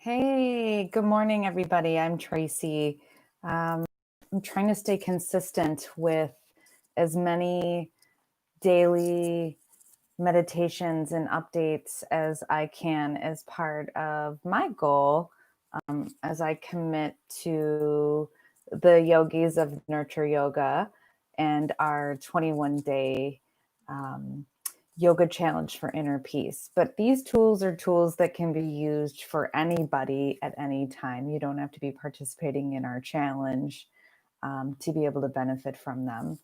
Hey, good morning, everybody. I'm Tracy. Um, I'm trying to stay consistent with as many daily meditations and updates as I can as part of my goal as I commit to the yogis of Nurture Yoga and our 21-day yoga challenge for inner peace. But these tools are tools that can be used for anybody at any time. You don't have to be participating in our challenge to be able to benefit from them.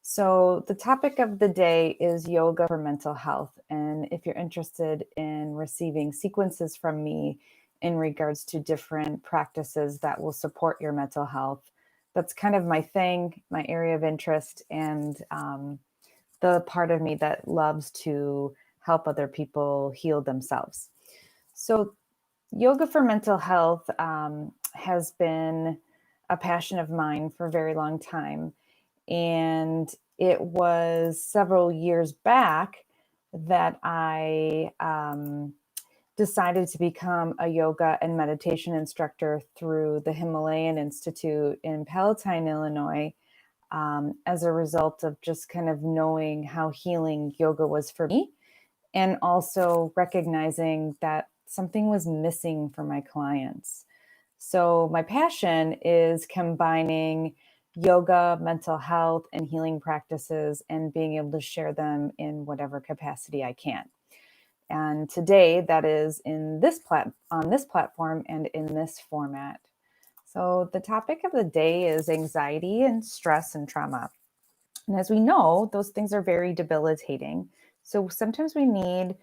So, the topic of the day is yoga for mental health. And if you're interested in receiving sequences from me in regards to different practices that will support your mental health, that's kind of my thing, my area of interest, and the part of me that loves to help other people heal themselves. So, yoga for mental health has been a passion of mine for a very long time. And it was several years back that I decided to become a yoga and meditation instructor through the Himalayan Institute in Palatine, Illinois, as a result of just kind of knowing how healing yoga was for me, and also recognizing that something was missing for my clients. So, my passion is combining yoga, mental health, and healing practices and being able to share them in whatever capacity I can. And today, that is on this platform and in this format. So, the topic of the day is anxiety and stress and trauma. And as we know, those things are very debilitating. So sometimes we need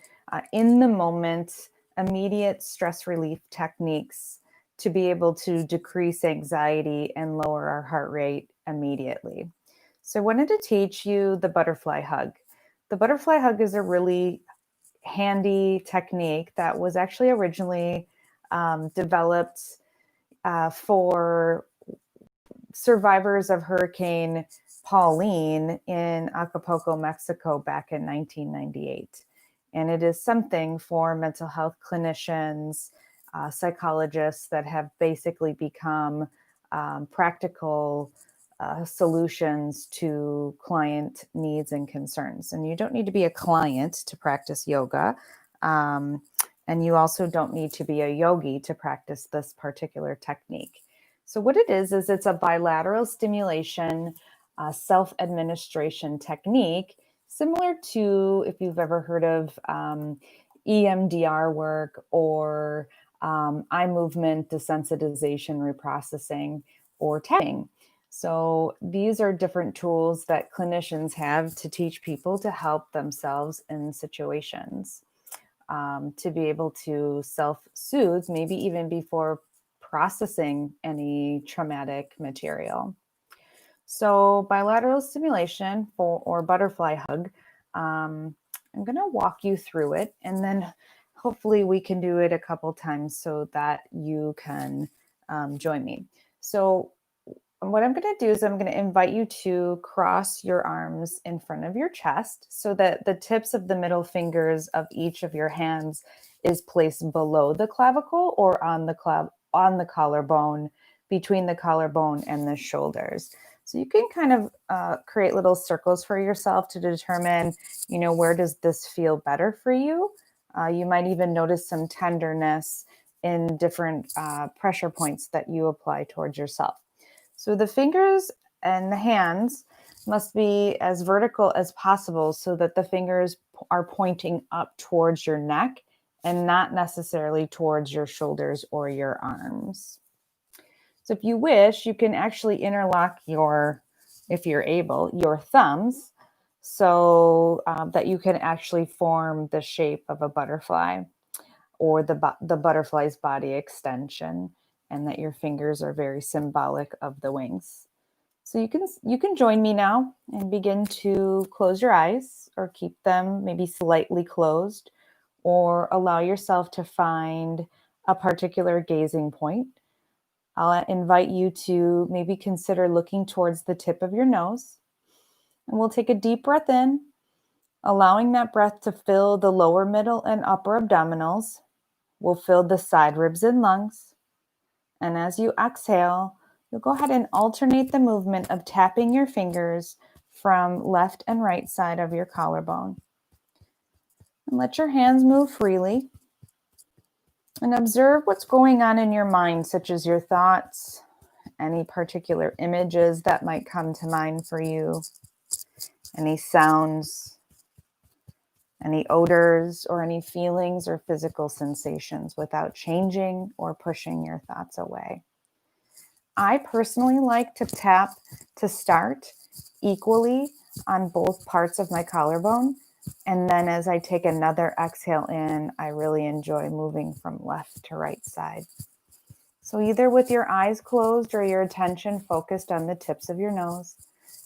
in the moment, immediate stress relief techniques to be able to decrease anxiety and lower our heart rate immediately. So I wanted to teach you the butterfly hug. The butterfly hug is a really handy technique that was actually originally developed for survivors of Hurricane Pauline in Acapulco, Mexico, back in 1998. And it is something for mental health clinicians, psychologists that have basically become practical solutions to client needs and concerns. And you don't need to be a client to practice yoga. And you also don't need to be a yogi to practice this particular technique. So what it is it's a bilateral stimulation self-administration technique, similar to if you've ever heard of EMDR work or eye movement desensitization reprocessing or tapping. So these are different tools that clinicians have to teach people to help themselves in situations, to be able to self-soothe, maybe even before processing any traumatic material. So bilateral stimulation or butterfly hug, I'm going to walk you through it, and then hopefully we can do it a couple times so that you can join me. So what I'm going to do is I'm going to invite you to cross your arms in front of your chest so that the tips of the middle fingers of each of your hands is placed below the clavicle or on the collarbone, between the collarbone and the shoulders. So you can kind of create little circles for yourself to determine, where does this feel better for you? You might even notice some tenderness in different pressure points that you apply towards yourself. So the fingers and the hands must be as vertical as possible so that the fingers are pointing up towards your neck and not necessarily towards your shoulders or your arms. So if you wish, you can actually interlock if you're able, your thumbs so that you can actually form the shape of a butterfly or the butterfly's body extension, and that your fingers are very symbolic of the wings. So you can join me now and begin to close your eyes or keep them maybe slightly closed, or allow yourself to find a particular gazing point. I'll invite you to maybe consider looking towards the tip of your nose, and we'll take a deep breath in, allowing that breath to fill the lower, middle, and upper abdominals. will fill the side ribs and lungs. And as you exhale, you'll go ahead and alternate the movement of tapping your fingers from left and right side of your collarbone. And let your hands move freely. And observe what's going on in your mind, such as your thoughts, any particular images that might come to mind for you, any sounds, any odors, or any feelings or physical sensations without changing or pushing your thoughts away. I personally like to tap to start equally on both parts of my collarbone. And then as I take another exhale in, I really enjoy moving from left to right side. So either with your eyes closed or your attention focused on the tips of your nose,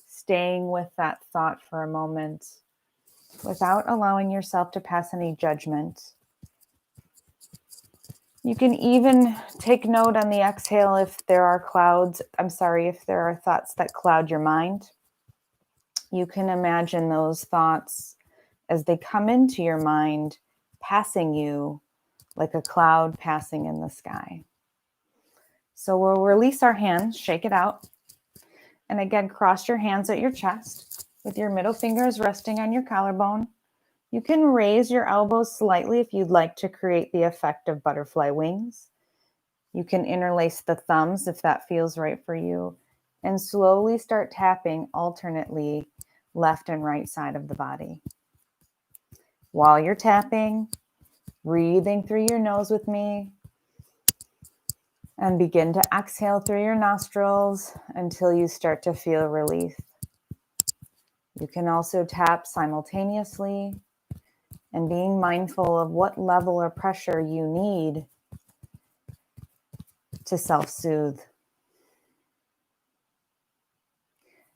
staying with that thought for a moment without allowing yourself to pass any judgment. You can even take note on the exhale if there are if there are thoughts that cloud your mind. You can imagine those thoughts as they come into your mind, passing you like a cloud passing in the sky. So we'll release our hands, shake it out. And again, cross your hands at your chest with your middle fingers resting on your collarbone. You can raise your elbows slightly if you'd like to create the effect of butterfly wings. You can interlace the thumbs if that feels right for you, and slowly start tapping alternately left and right side of the body. While you're tapping, breathing through your nose with me, and begin to exhale through your nostrils until you start to feel relief. You can also tap simultaneously and being mindful of what level or pressure you need to self-soothe.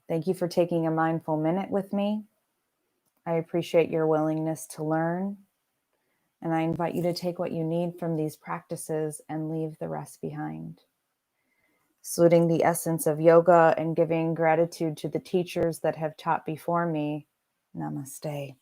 Thank you for taking a mindful minute with me. I appreciate your willingness to learn, and I invite you to take what you need from these practices and leave the rest behind. Saluting the essence of yoga and giving gratitude to the teachers that have taught before me. Namaste.